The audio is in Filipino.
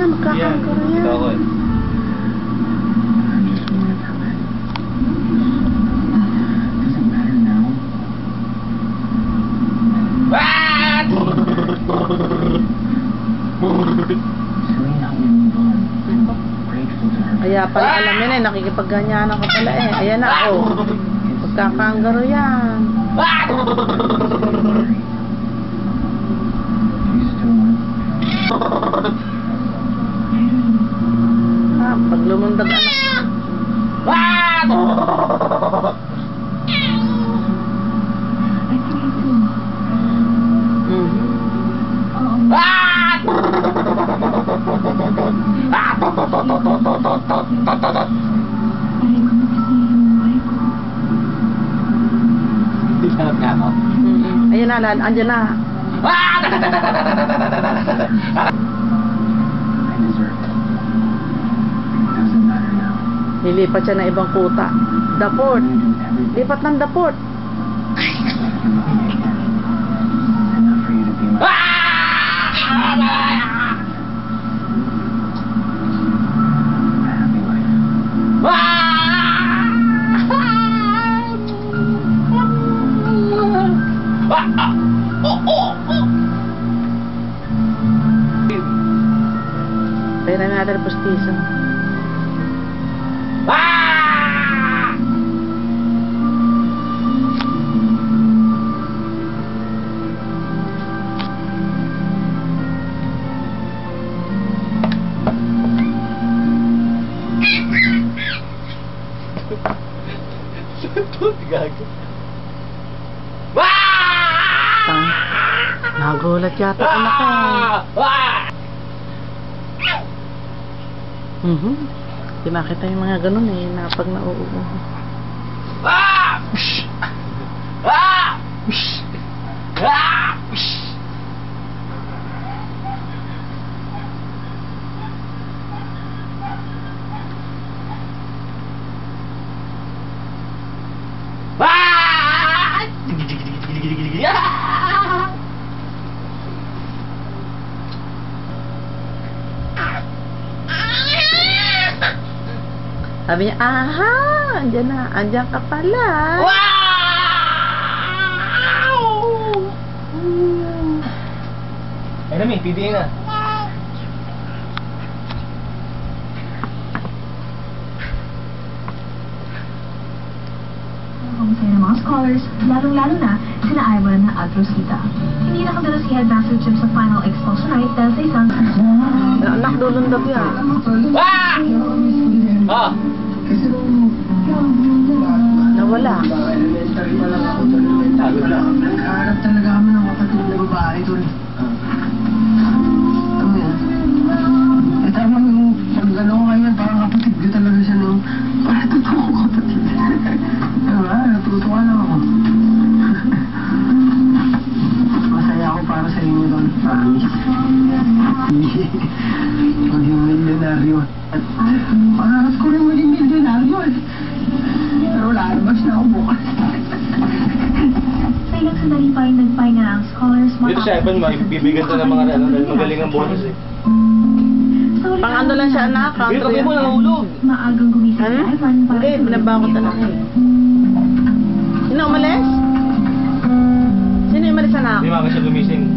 magkakangkaro yan. Ito ako eh. Kaya pala alam yun eh, nakikipagganyanan ka pala eh. Ayan na, oh. Magkakangkaro yan. Pag lumundag anak. Ayan na, andyan na. Nilipat siya ng ibang kuta. The port. Lipat ng the port. Kaya na natin postiso. Gago. Nagulat yata anak ko. Di makita yung mga ganun eh, na pag nauubo. Sabi niya, aha, andyan na, andyan ka pala. Wow! Ay namin, PDA na. Kamusta ng mga scholars, lalong-lalo na sina Ivan at Rosita. Hindi nakadala si Headmaster Jim sa final expulsion night dahil sa isang... Anak, dulundag yan. Nawala. Nagkaharap talaga kami ng kapatid na babae doon. Ano yan? Eh tama yung pag-ano ko ngayon, parang kapatid ko talaga siya nung parang totoo ko kapatid. Diba? Natutuwa lang ako. Masaya ako para sa inyo doon. Maging milyonaryo. At pangarap ko rin maging milyonaryo eh. Pero lalabas na ako bukas. Sa ilang sandali pa yung nagpahinga ang scholars. Dito siya, Evan, magbibigyan to ng mga magaling ang bonus eh. Pang ano lang siya anak, Dito kami mo, nangulog. Maagang gumising si Ivan para... Hindi, binabakot na lang eh. Sino umalis? Sino umalis anak? Hindi maka siya gumising.